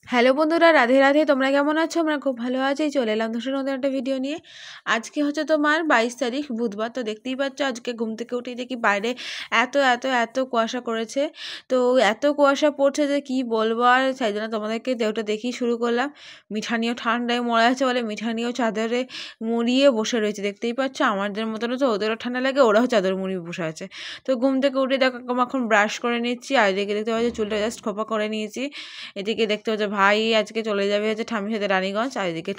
Hello বন্ধুরা, রাধে রাধে। তোমরা কেমন আছো? আমরা খুব ভালো আছি। চলে এলাম তোমার নতুন একটা ভিডিও নিয়ে। আজকে হচ্ছে তোমার 22 তারিখ বুধবার। তো দেখতেই পাচ্ছ আজকে ঘুম থেকে উঠেই দেখি বাইরে এত এত এত কুয়াশা করেছে। তো এত কুয়াশা পড়ছে যে কি বলবো, আর সেই জন্য তোমাদেরকে ওটা দেখেই শুরু করলাম। মিঠানিও ঠান্ডায় মরে আছে বলে মিঠানিও চাদরে মুড়িয়ে বসে রয়েছে। দেখতেই পাচ্ছ আমাদের মতনও তো ওদেরও ঠান্ডা লাগে, ওরাও চাদর মুড়িয়ে বসে আছে। তো ঘুম থেকে উঠে দেখো এখন ব্রাশ করে নিচ্ছি, আর এদিকে দেখতে পাচ্ছি চুলটা জাস্ট খোপা করে নিয়েছি। এদিকে দেখতে পাচ্ছ ভাই আজকে চলে যাবে হচ্ছে ঠাম্মির সাথে রানীগঞ্জ। আর এদিকে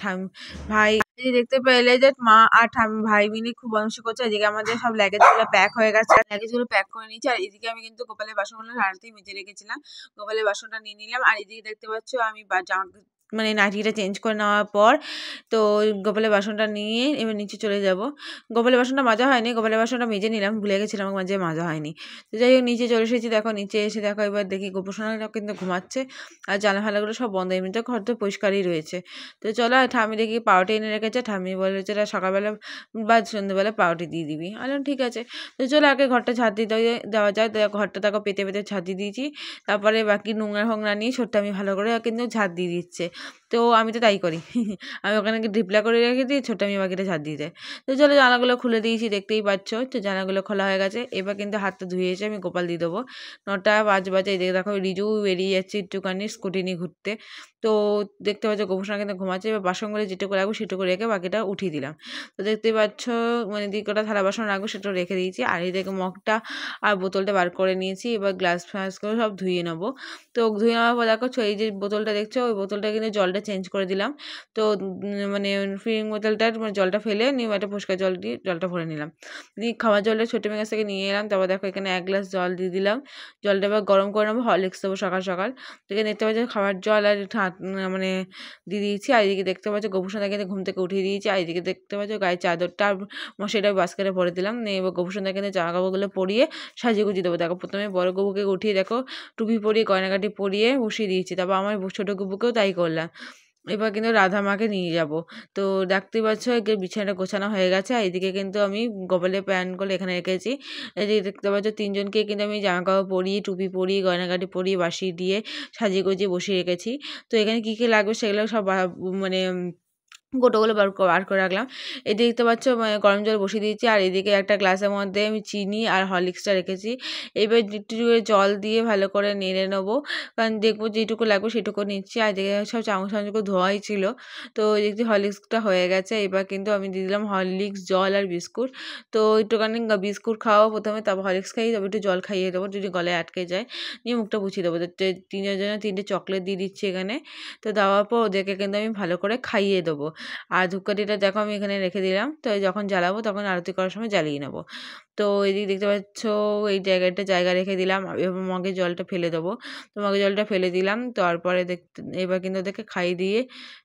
ভাই দেখতে পেলে যে মা আর ভাই মিলে খুব অংশ করছে। এদিকে আমাদের সব লাগেজ গুলো প্যাক হয়ে গেছে, লাগেজ গুলো প্যাক করে নিয়েছি। আর এদিকে আমি কিন্তু গোপালের বাসনগুলো রাতেই মেজে রেখেছিলাম, গোপালের বাসনটা নিয়ে নিলাম। আর এদিকে দেখতে পাচ্ছ আমি মানে নাইটিটা চেঞ্জ করে নেওয়ার পর তো গোপালের বাসনটা নিয়ে এবার নিচে চলে যাব। গোপালের বাসনটা মাজা হয়নি, গোপালের বাসনটা মেজে নিলাম, ভুলে গেছিলাম মাঝে মাজা হয়নি। তো যাই হোক নিচে চলে এসেছি। দেখো নিচে এসে দেখো এবার দেখি গোপসোনাটা কিন্তু ঘুমাচ্ছে, আর জানলা ফালাগুলো সব বন্ধ। এমনিতে ঘর তো পরিষ্কারই রয়েছে। তো চলো, ঠাম্মি দেখি পাউরুটি এনে রেখেছে। ঠাম্মি বলে যেটা সকালবেলা বা সন্ধ্যেবেলা পাউরুটি দিয়ে দিবি। আলাম ঠিক আছে। তো চলো আগে ঘরটা ঝাঁট দিতে দেওয়া যায়। তো ঘরটা দেখো পেতে পেতে ঝাঁট দিয়ে দিয়েছি। তারপরে বাকি নোংরা ফোংরা নিয়ে ছোট্ট আমি ভালো করে কিন্তু ঝাঁট দিয়ে দিচ্ছে। তো আমি তো তাই করি। আমি ওখানে ঢিপলা করে রেখে দিই, ছোট্ট আমি বাকিটা ঝাঁট দিয়ে দেয়। তো চলো জানালাগুলো খুলে দিয়েছি, দেখতেই পাচ্ছ। তো জানালাগুলো খোলা হয়ে গেছে। এবার কিন্তু হাতটা ধুয়ে এসে আমি গোপাল দিয়ে দেবো। 9টা 5 বাজে। এদিকে দেখো রিজু বেরিয়ে যাচ্ছে একটুখানি স্কুটি নিয়ে ঘুরতে। তো দেখতে পাচ্ছ গোপসোনা কিন্তু ঘুমাচ্ছে। এবার বাসনগুলো যেটুকু রাখবো সেটুকু রেখে বাকিটা উঠিয়ে দিলাম। তো দেখতেই পাচ্ছ মানে কটা থালা বাসন রাখবো সেটা রেখে দিয়েছি। আর এদিকে মগটা আর বোতলটা বার করে নিয়েছি। এবার গ্লাস ফ্লাসগুলো সব ধুয়ে নেবো। তো ধুয়ে নেওয়ার পর দেখো এই যে বোতলটা দেখছো, ওই বোতলটা কিন্তু জলটা চেঞ্জ করে দিলাম। তো মানে ফিলিং বোতলটার জলটা ফেলে নিয়ে একটা পরিষ্কার জল দিয়ে জলটা ভরে নিলাম। নিয়ে খাওয়ার জলটা ছোটো মেয়ে কাছ থেকে নিয়ে এলাম। তারপর দেখো এখানে 1 গ্লাস জল দিয়ে দিলাম। জলটা এবার গরম করে নেবো, হরলিক্স দেবো সকাল সকাল। তো এখানে দেখতে পাচ্ছি খাওয়ার জল আর মানে দিয়ে দিয়েছি। আর এদিকে দেখতে পাচ্ছি গোপুসোনা কিন্তু ঘুম থেকে উঠিয়ে দিয়েছি। আর এদিকে দেখতে পাচ্ছি গায়ের চাদরটা আর মশারিটা বাস্কেটে ভরে দিলাম। নিয়ে এবার গোপুসোনা কিন্তু জামা কাপড়গুলো পরিয়ে সাজিয়ে গুজিয়ে দেবো। দেখো প্রথমে বড় গবুকে উঠিয়ে দেখো টুপি পরিয়ে গয়নাগাটি পরিয়ে বসিয়ে দিয়েছি। তারপর আমার ছোটো গবুকেও তাই করলাম। এবার কিন্তু রাধা মাকে নিয়ে যাব। তো দেখতেই পাচ্ছ বিছানাটা গোছানো হয়ে গেছে। আর এদিকে কিন্তু আমি গোপালের প্যান্টগুলো এখানে রেখেছি। এদিকে দেখতে পাচ্ছ তিনজনকে কিন্তু আমি জামা কাপড় পরিয়ে টুপি পরিয়ে গয়নাগাটি পরিয়ে বাসিয়ে দিয়ে সাজিয়ে গুজিয়ে বসিয়ে রেখেছি। তো এখানে কী কী লাগবে সেগুলো সব মানে গোটোগুলো বার করে রাখলাম। এদিকে দেখতে পাচ্ছ গরম জল বসিয়ে দিয়েছি। আর এদিকে একটা গ্লাসের মধ্যে আমি চিনি আর হরলিক্সটা রেখেছি। এবার একটু জল দিয়ে ভালো করে নেড়ে নেবো, কারণ দেখবো যেটুকু লাগবে সেটুকু নিচ্ছি। আর এদিকে সব চামচ চামচগুলো ধোয়াই ছিল। তো দেখছি হরলিক্সটা হয়ে গেছে। এবার কিন্তু আমি দিয়ে দিলাম হরলিক্স, জল আর বিস্কুট। তো একটুখানি বিস্কুট খাওয়াবো প্রথমে, তারপর হরলিক্স খাইয়ে তারপর একটু জল খাইয়ে দেবো যদি গলায় আটকে যায়। নিয়ে মুখটা বুঝিয়ে দেবো। তো তিনজনের জন্য 3টে চকলেট দিয়ে দিচ্ছি এখানে। তো দেওয়ার পর ওদেরকে কিন্তু আমি ভালো করে খাইয়ে দেবো। আর ধূপকাঠিটা দেখো আমি এখানে রেখে দিলাম। তো যখন জ্বালাবো তখন আরতি করার সময় জ্বালিয়ে নেবো। তো এদিকে দেখতে পাচ্ছ এই জায়গা রেখে দিলাম। এবার মগে জলটা ফেলে দেবো। তো মগে জলটা ফেলে দিলাম। তারপরে এবার কিন্তু ওদেরকে খাইয়ে দিয়ে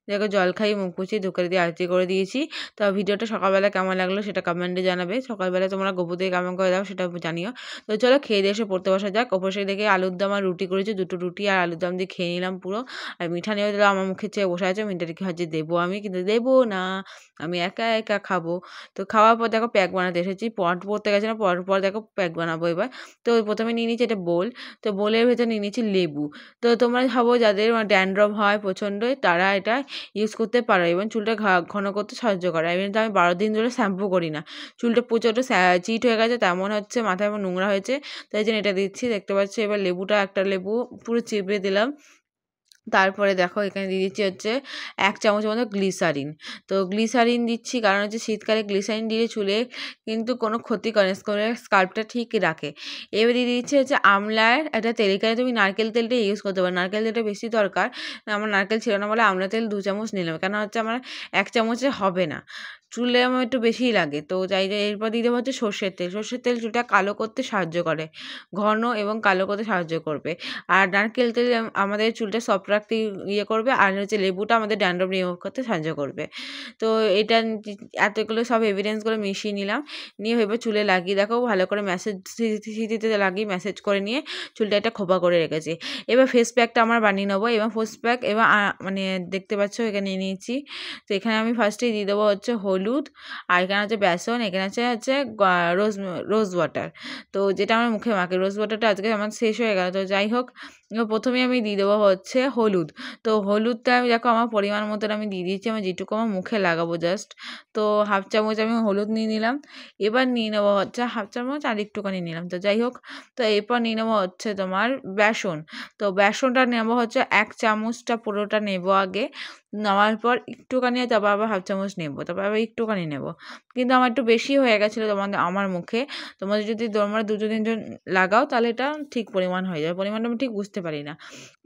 দেখো জল খাইয়ে মুখ পুছিয়ে ধূপকাঠি দিয়ে আরতি করে দিয়েছি। তো ভিডিওটা সকালবেলা কেমন লাগলো সেটা কমেন্টে জানাবে। সকালবেলা তোমরা গবু দিয়ে কেমন করে দাও সেটা জানিও। তো চলো খেয়ে দিয়ে এসে পড়তে বসা যাক। অবশ্যই দেখে আলুর দম আর রুটি করেছি, 2টো রুটি আর আলুর দম দিয়ে খেয়ে নিলাম পুরো। আর মিঠানিও দিলাম, আমার মুখে চেয়ে বসে আছে। মিঠানিকে হচ্ছে দেবো আমি, কিন্তু দেবো না, আমি একা একা খাবো। তো খাওয়ার পর দেখো প্যাক বানাতে এসেছি। পড়তে গেছে না, পড়ার পর দেখো প্যাক বানাবো এবার। তো প্রথমে নিয়ে নিচ্ছি এটা বোল। তো বোলের ভেতর নিয়ে নিচ্ছি লেবু। তো তোমরা ভাবো যাদের ড্যান্ড্রফ হয় প্রচণ্ড, তারা এটা ইউজ করতে পারো এবং চুলটা ঘন করতে সাহায্য করে। তো আমি 12 দিন ধরে শ্যাম্পু করি না, চুলটা প্রচণ্ড চিট হয়ে গেছে, তেমন হচ্ছে মাথায় আমার নোংরা হয়েছে, তাই জন্য এটা দিচ্ছি। দেখতে পাচ্ছি এবার লেবুটা, একটা লেবু পুরো চিপে দিলাম। তারপরে দেখো এখানে দিয়ে দিচ্ছি হচ্ছে 1 চামচের মতো গ্লিসারিন। তো গ্লিসারিন দিচ্ছি কারণ হচ্ছে শীতকালে গ্লিসারিন দিলে চুলে কিন্তু কোনো ক্ষতি করে না, স্কাল্পটা ঠিক রাখে। এবার দিয়ে দিচ্ছি হচ্ছে আমলার একটা তেল। এখানে তুমি নারকেল তেলটা ইউজ করতে পারো, নারকেল তেলটা বেশি দরকার। আমার নারকেল ছিল না বলে আমলা তেল 2 চামচ নিলাম, কেন হচ্ছে আমার 1 চামচে হবে না, চুলে আমার একটু বেশিই লাগে। তো এরপর দিয়ে দেবো হচ্ছে সর্ষের তেল। সর্ষের তেল চুলটা কালো করতে সাহায্য করে, ঘন এবং কালো করতে সাহায্য করবে। আর নারকেল তেল আমাদের চুলটা সফট রাখতে করবে। আর হচ্ছে লেবুটা আমাদের ড্যান্ড্রফ রিমুভ করতে সাহায্য করবে। তো এটা এতগুলো সব এভিডেন্সগুলো মিশিয়ে নিলাম। নিয়ে এবার চুলে লাগিয়ে দেখো ভালো করে সিঁথিতে লাগিয়ে ম্যাসেজ করে নিয়ে চুলটা একটা খোপা করে রেখেছি। এবার ফেস প্যাকটা আমরা বানিয়ে নেবো। এবার ফেস প্যাক এবার মানে দেখতে পাচ্ছ এখানে নিয়ে নিয়েছি। তো এখানে আমি ফার্স্টেই দিয়ে দেবো হচ্ছে হলুদ, আর এখানে হচ্ছে বেসন, এখানে হচ্ছে রোজ ওয়াটার। তো যেটা আমার মুখে মাখে, রোজ ওয়াটারটা আজকে আমার শেষ হয়ে গেল। তো যাই হোক এবার প্রথমে আমি দিয়ে দেবো হচ্ছে হলুদ। তো হলুদটা আমি দেখো আমার পরিমাণ মতন আমি দিয়ে দিয়েছি, আমি যেটুকু আমার মুখে লাগাবো জাস্ট। তো হাফ চামচ আমি হলুদ নিয়ে নিলাম। এবার নিয়ে নেবো হচ্ছে হাফ চামচ আর একটুখানি নিলাম, তো যাই হোক। তো এরপর নিয়ে নেবো হচ্ছে তোমার বেসন। তো বেসনটা নেবো হচ্ছে 1 চামচটা পুরোটা নেবো আগে। নেওয়ার পর একটুখানি তারপর আবার হাফ চামচ নেবো, তারপর আবার একটুখানি নেবো। কিন্তু আমার একটু বেশি হয়ে গেছিলো আমার মুখে। তোমরা যদি তোমরা 2-3 জন লাগাও তাহলে এটা ঠিক পরিমাণ হয়ে যাবে। পরিমাণটা আমি ঠিক বুঝতে পারি না।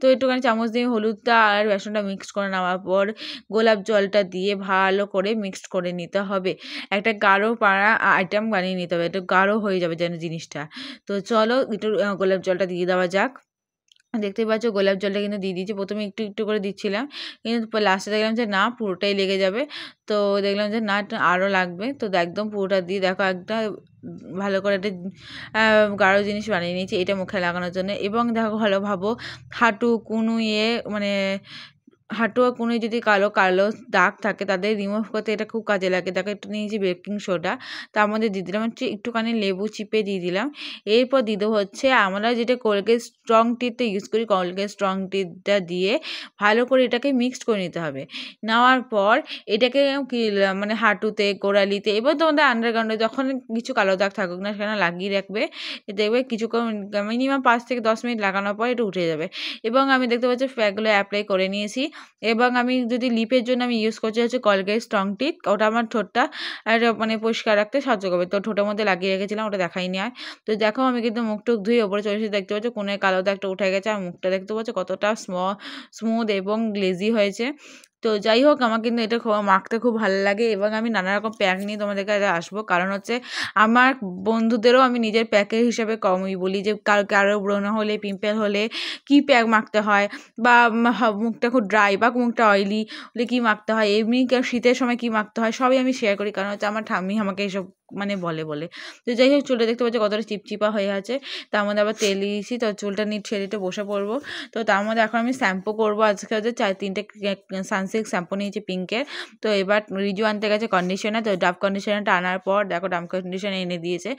তো একটুখানি চামচ দিয়ে হলুদটা আর বেসনটা মিক্সড করে নেওয়ার পর গোলাপ জলটা দিয়ে ভালো করে মিক্সড করে নিতে হবে। একটা গাঢ় পাড়া আইটেম বানিয়ে নিতে হবে, একটু গাঢ় হয়ে যাবে যেন জিনিসটা। তো চলো একটু গোলাপ জলটা দিয়ে দেওয়া যাক। দেখতেই পাচ্ছ গোলাপ জলটা কিন্তু দিয়ে দিয়েছি। প্রথমে একটু একটু করে দিচ্ছিলাম, কিন্তু লাস্টে দেখলাম যে না, পুরোটাই লেগে যাবে। তো দেখলাম যে না, আরও লাগবে। তো একদম পুরোটা দিয়ে দেখো একটা ভালো করে একটা গাঢ় জিনিস বানিয়ে নিয়েছি এটা মুখে লাগানোর জন্য। এবং দেখো ভালো ভাবো, হাঁটু কনুইয়ে মানে হাঁটু আর কোণে যদি কালো কালো দাগ থাকে তাদের রিমুভ করতে এটা খুব কাজে লাগে। দেখো একটু নিয়েছি বেকিং সোডা, তার মধ্যে দিয়ে দিলাম হচ্ছে একটুখানি লেবু চিপে দিয়ে দিলাম। এরপর দিয়ে দেবো হচ্ছে আমরা যেটা কোলগেট স্ট্রং টিথটা ইউজ করি, কোলগেট স্ট্রং টিথটা দিয়ে ভালো করে এটাকে মিক্সড করে নিতে হবে। নেওয়ার পর এটাকে মানে হাঁটুতে, গোড়ালিতে, এবার তোমাদের আন্ডারগ্রাউন্ডে যখন কিছু কালো দাগ থাকুক না সেখানে লাগিয়ে রাখবে। দেখবে কিছুক্ষণ মিনিমাম 5 থেকে 10 মিনিট লাগানোর পর এটা উঠে যাবে। এবং আমি দেখতে পাচ্ছি প্যাকগুলো অ্যাপ্লাই করে নিয়েছি। এবং আমি যদি লিপের জন্য আমি ইউজ করছি হচ্ছে কোলগেট স্ট্রং টিথ, ওটা আমার ঠোঁটটা মানে পরিষ্কার রাখতে সাহায্য করবে। তো ঠোঁটের মধ্যে লাগিয়ে রেখেছিলাম, ওটা দেখাইনি আর। তো দেখো আমি কিন্তু মুখ টুক ধুয়ে ওপরে চলে এসে দেখতে পাচ্ছ কোণে কালো দাগটা উঠে গেছে, আর মুখটা দেখতে পাচ্ছ কতটা স্মুথ এবং গ্লেজি হয়েছে। তো যাই হোক, আমার কিন্তু এটা মাখতে খুব ভালো লাগে। এবং আমি নানা রকম প্যাক নিয়ে তোমাদের কাছে আসবো, কারণ হচ্ছে আমার বন্ধুদেরও আমি নিজের প্যাকের হিসাবে কমই বলি যে কারো ব্রণ হলে, পিম্পল হলে কী প্যাক মাখতে হয়, বা মুখটা খুব ড্রাই বা মুখটা অয়েলি হলে কী মাখতে হয়, এমনি শীতের সময় কী মাখতে হয়, সবই আমি শেয়ার করি। কারণ হচ্ছে আমার ঠাম্মি আমাকে এইসব মানে বলে। তো যাই হোক, চুলটা দেখতে পাচ্ছি কতটা চিপচিপা হয়ে আছে। তার মধ্যে আবার তেল দিয়েছি, তো চুলটা নিয়ে ছেড়ে বসে পড়বো। তো তার মধ্যে এখন আমি শ্যাম্পু করবো। আজকে হচ্ছে 4-3টে সানসিল্ক শ্যাম্পু নিয়েছি পিঙ্কের। তো এবার রিজু আনতে গেছে কন্ডিশনার, তো ডাব কন্ডিশনারটা আনার পর দেখো ডাব কন্ডিশনার এনে দিয়েছে।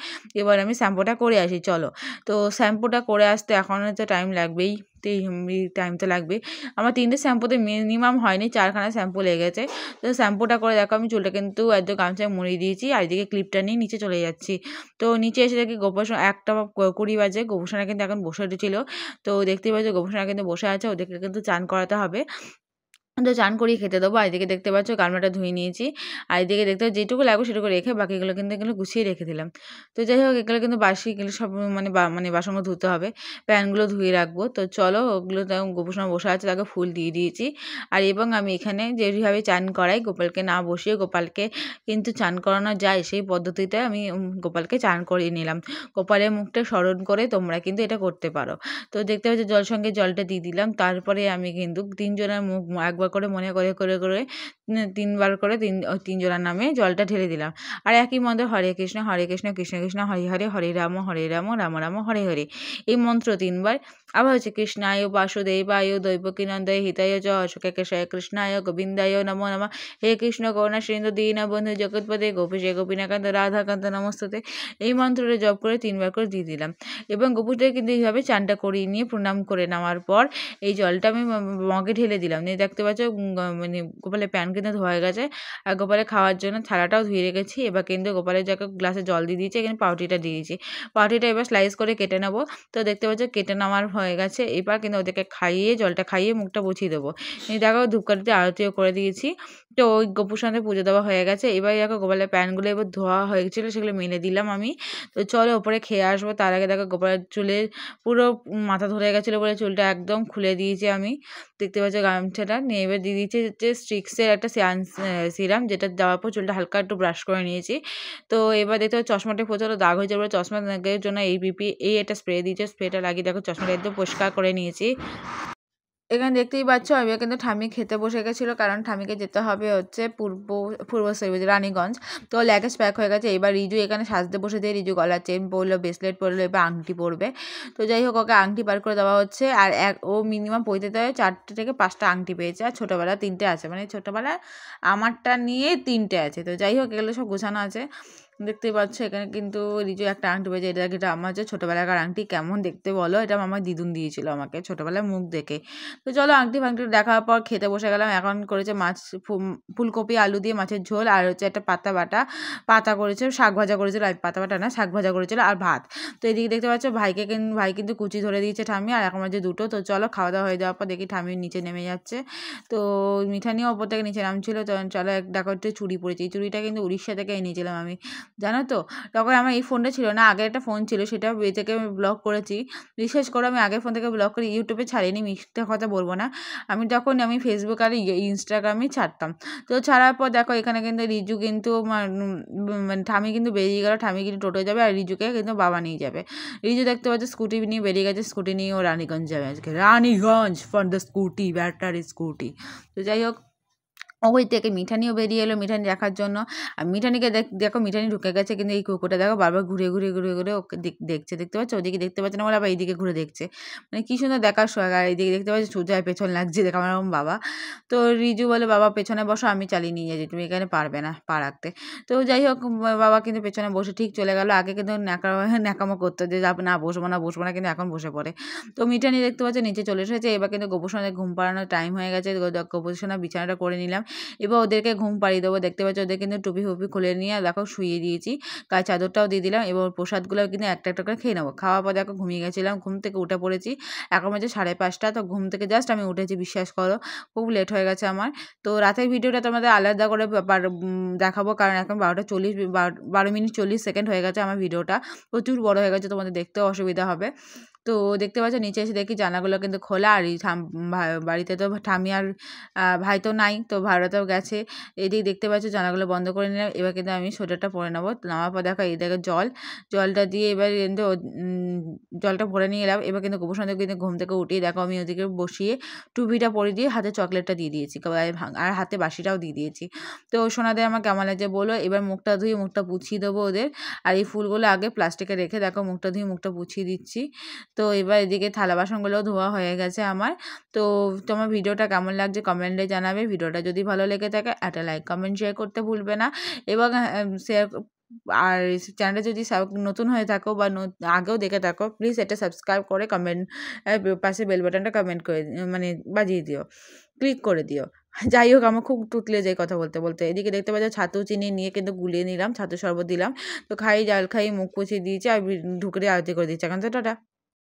এবার আমি শ্যাম্পুটা করে আসি চলো। তো শ্যাম্পুটা করে আসতে এখন হচ্ছে টাইম লাগবেই, টাইম তো লাগবে। আমার 3টে শ্যাম্পুতে মিনিমাম হয়নি, 4খানা শ্যাম্পু লেগেছে। তো শ্যাম্পুটা করে দেখো আমি চুলটা কিন্তু একদম গামছায় মুড়িয়ে দিয়েছি, আর এদিকে ক্লিপটা নিয়ে নিচে চলে যাচ্ছি। তো নিচে এসে দেখি গোপোষণা 1:20 বাজে, গোপোষণা কিন্তু এখন বসে উঠেছিল। তো দেখতেই পাচ্ছ গোপোষণা কিন্তু বসে আছে, ওদেরকে কিন্তু চান করাতে হবে। তো চান করিয়ে খেতে দেবো। আর এদিকে দেখতে পাচ্ছ গামলাটা ধুয়ে নিয়েছি। আর এদিকে দেখতে যেটুকু লাগবে সেটুকু রেখে বাকিগুলো কিন্তু এগুলো গুছিয়ে রেখে দিলাম। তো যাই হোক, এগুলো কিন্তু বাসি, এগুলো সব মানে বাসনগুলো ধুতে হবে, প্যানগুলো ধুয়ে রাখবো। তো চলো, ওগুলো গোপাল বসে আছে, তাকে ফুল দিয়ে দিয়েছি। আর এবং আমি এখানে যেভাবে চান করাই, গোপালকে না বসিয়ে গোপালকে কিন্তু চান করানো যায় সেই পদ্ধতিতে আমি গোপালকে চান করিয়ে নিলাম। গোপালের মুখটা স্মরণ করে তোমরা কিন্তু এটা করতে পারো। তো দেখতে পাচ্ছ জল সঙ্গে জলটা দিয়ে দিলাম। তারপরে আমি কিন্তু 3 জনের মুখ একবার করে মনে করে 3বার করে 3 জনের নামে জলটা ঢেলে দিলাম। আর একই মন্ত্র হরে কৃষ্ণ কৃষ্ণ কৃষ্ণ হরে হরে, হরে রাম রাম রাম হরে হরে, এই মন্ত্র 3বার। আবার হচ্ছে কৃষ্ণায় বাসুদেবায় দৈবকীনন্দয় হিতায় চ অশোকেশায় কৃষ্ণায় গোবিন্দায় নমো নমঃ। হে কৃষ্ণ করুণা সিন্ধু দীনবন্ধু জগৎপতে গোপীশে গোপীনাকান্ত রাধাকান্ত নমস্তুতে, এই মন্ত্রটা জপ করে 3বার করে দিয়ে দিলাম। এবং গোপুরদের কিন্তু এইভাবে চানটা করিয়ে নিয়ে প্রণাম করে নেওয়ার পর এই জলটা আমি মগে ঢেলে দিলাম। নিয়ে দেখতে পাচ্ছ মানে গোপালের প্যান কিন্তু ধোয়া গেছে, আর গোপালের খাওয়ার জন্য থালাটাও ধুয়ে রেখেছি। এবার কিন্তু গোপালের যাকে গ্লাসে জল দিয়ে দিয়েছি, এখানে পাউরুটিটা দিয়ে দিয়েছি। পাউরুটিটা এবার স্লাইস করে কেটে নেবো। তো দেখতে পাচ্ছ কেটে নেওয়ার হয়ে গেছে। এবার কিন্তু ওদেরকে খাইয়ে, জলটা খাইয়ে মুখটা বুঝিয়ে দেবো। এই দেখো ধূপকাঠিতে আরতিও করে দিয়েছি। তো ওই গোপুর সঙ্গে পুজো দেওয়া হয়ে গেছে। এবার দেখো গোপালের প্যানগুলো এবার ধোয়া হয়ে গেছিলো, সেগুলো মেলে দিলাম আমি। তো চলো ওপরে খেয়ে আসবো। তার আগে দেখো গোপালের চুলের পুরো মাথা ধরে গেছিলো বলে চুলটা একদম খুলে দিয়েছি আমি। দেখতে পাচ্ছ গামছাটা নিয়ে এবার দিয়ে দিয়েছি হচ্ছে স্ট্রিক্সের একটা সিরাম, যেটা দেওয়ার পর চুলটা হালকা একটু ব্রাশ করে নিয়েছি। তো এবার দেখতে পাচ্ছ চশমাটা প্রচুর দাগ হয়ে যাবে, চশমা দাগের জন্য এই একটা স্প্রে দিয়েছে, স্প্রেটা লাগিয়ে দেখো চশমাটা একদম পরিষ্কার করে নিয়েছি। এখানে দেখতেই পাচ্ছ আমি কিন্তু ঠাম্মি খেতে বসে গেছিলো, কারণ ঠাম্মিকে যেতে হবে হচ্ছে রানীগঞ্জ। তো লাগেজ প্যাক হয়ে গেছে। এবার রিজু এখানে সাজতে বসে দিয়ে রিজু গলার চেন পরলো, ব্রেসলেট পরলো, এবার আংটি পরবে। তো যাই হোক, ওকে আংটি বার করে দেওয়া হচ্ছে। আর ও মিনিমাম পৈতেতে 4টে থেকে 5টা আংটি পেয়েছে, আর ছোটোবেলা 3টে আছে, মানে ছোটোবেলা আমারটা নিয়ে 3টে আছে। তো যাই হোক, এগুলো সব গোছানো আছে। দেখতেই পাচ্ছ এখানে কিন্তু রিজু একটা আংটি পেয়েছে, এটা আমার হচ্ছে ছোটোবেলাকার আংটি। কেমন দেখতে বলো? এটা আমার দিদুন দিয়েছিল আমাকে ছোটোবেলায় মুখ দেখে। তো চলো আংটি ফাংটি দেখার পর খেতে বসে গেলাম। এখন করেছে মাছ, ফুলকপি আলু দিয়ে মাছের ঝোল, আর হচ্ছে একটা পাতা করেছে, শাক ভাজা করেছিল, পাতা বাটা না শাক ভাজা করেছিল, আর ভাত। তো এদিকে দেখতে পাচ্ছ ভাই কিন্তু কুচি ধরে দিয়েছে ঠাম্মি, আর এখন মাঝে দুটো। তো চলো খাওয়া দাওয়া হয়ে যাওয়ার পর দেখি ঠাম্মি নিচে নেমে যাচ্ছে। তো মিঠানিও ওপর থেকে নিচে নামছিল। তো চলো দেখো একটু চুড়ি পরেছি, এই চুড়িটা কিন্তু উড়িষ্যা থেকে এনেছিলাম আমি, জানো তো। তখন আমার এই ফোনটা ছিল না, আগে একটা ফোন ছিল, সেটা থেকে আমি ব্লগ করেছি। বিশেষ করে আমি আগের ফোন থেকে ব্লগ করে ইউটিউবে ছাড়িনি, মিথ্যে কথা বলবো না। আমি ফেসবুক আর ইনস্টাগ্রামে ছাড়তাম। তো ছাড়ার পর দেখো এখানে কিন্তু রিজু কিন্তু মানে ঠামি কিন্তু বেরিয়ে গেল, ঠামি কিন্তু টোটো যাবে আর রিজুকে কিন্তু বাবা নিয়ে যাবে। রিজু দেখতে পাচ্ছে স্কুটি নিয়ে বেরিয়ে গেছে, স্কুটি নিয়ে ও রানীগঞ্জ যাবে আজকে, Raniganj for the scooty, battery scooty. তো যাই হোক, ওই থেকে মিঠানিও বেরিয়ে এলো মিঠানি দেখার জন্য। আর মিঠানিকে দেখো মিঠানি ঢুকে গেছে, কিন্তু এই কুকুরটা দেখো বারবার ঘুরে ওকে দেখছে, দেখতে পাচ্ছ? ওদিকে দেখতে পাচ্ছে না বলে আবার এইদিকে ঘুরে দেখছে, মানে কি সুন্দর দেখার সোহাগ। আর এইদিকে দেখতে পাচ্ছি সোজায় পেছন লাগছে, দেখো আমার বাবা। তো রিজু বলে বাবা পেছনে বসো, আমি চালিয়ে নিয়ে যাচ্ছি, তুমি এখানে পারবে না পা রাখতে। তো যাই হোক, বাবা কিন্তু পেছনে বসে ঠিক চলে গেল। আগে কিন্তু ন্যাকামো করতো যে না বসবো না, কিন্তু এখন বসে পড়ে। তো মিঠানি দেখতে পাচ্ছে নিচে চলে এসেছে। এবার কিন্তু গোপোষণাদের ঘুম পাড়ানোর টাইম হয়ে গেছে। গোপোষণা বিছানাটা করে নিলাম, এবার ওদেরকে ঘুম পাড়িয়ে দেবো। দেখতে পাচ্ছি ওদের কিন্তু টুপি ফুপি খুলে নিয়ে দেখো শুয়ে দিয়েছি, গায়ে চাদরটাও দিয়ে দিলাম। এবার প্রসাদগুলো কিন্তু একটা একটা করে খেয়ে নেবো। খাওয়ার পর দেখো ঘুমিয়ে গেছিলাম, ঘুম থেকে উঠে পড়েছি। এখন বাজে 5:30। তো ঘুম থেকে জাস্ট আমি উঠেছি, বিশ্বাস করো খুব লেট হয়ে গেছে আমার। তো রাতের ভিডিওটা তোমাদের আলাদা করে দেখাবো, কারণ এখন 12:40 হয়ে গেছে। আমার ভিডিওটা প্রচুর বড় হয়ে গেছে, তোমাদের দেখতেও অসুবিধা হবে। তো দেখতে পাচ্ছ নিচে এসে দেখি জানালাগুলো কিন্তু খোলা, আর বাড়িতে তো ঠামি আর ভাই তো নাই, তো ভাড়াতেও গেছে। এদিকে দেখতে পাচ্ছ জানালাগুলো বন্ধ করে নিলাম। এবার কিন্তু আমি সোয়েটারটা পরে নেবো। নামার পর দেখো এই দেখো জলটা দিয়ে এবার কিন্তু জলটা ভরে নিয়ে এলাম। এবার কিন্তু গোপসন্ধ্যা কিন্তু ঘুম থেকে উঠিয়ে দেখো আমি ওদিকে বসিয়ে টুপিটা পরে দিয়ে হাতে চকলেটটা দিয়ে দিয়েছি, আর হাতে বাসিটাও দিয়ে দিয়েছি। তো সোনাদের আমার কেমন লাগছে বলো। এবার মুখটা ধুয়ে মুখটা পুছিয়ে দেবো ওদের। আর এই ফুলগুলো আগে প্লাস্টিকে রেখে দেখো মুখটা ধুয়ে মুখটা পুছিয়ে দিচ্ছি। তো এবার এদিকে থালা বাসনগুলোও ধোয়া হয়ে গেছে আমার। তো তোমার ভিডিওটা কেমন লাগছে কমেন্টে জানাবে। ভিডিওটা যদি ভালো লেগে থাকে একটা লাইক কমেন্ট শেয়ার করতে ভুলবে না, এবং শেয়ার। আর চ্যানেলটা যদি নতুন হয়ে থাকো বা আগেও দেখে থাকো, প্লিজ এটা সাবস্ক্রাইব করে কমেন্ট পাশে বেল বাটনটা কমেন্ট করে মানে বাজিয়ে দিও, ক্লিক করে দিও। যাই হোক, আমার খুব তুতলে যায় কথা বলতে বলতে। এদিকে দেখতে পাচ্ছ ছাতু চিনি নিয়ে কিন্তু গুলিয়ে নিলাম, ছাতু শরবত দিলাম। তো জল খাই মুখ পুছিয়ে দিয়েছি, আর ঢুকে আরতি করে দিয়েছি। এখন তো টাটা।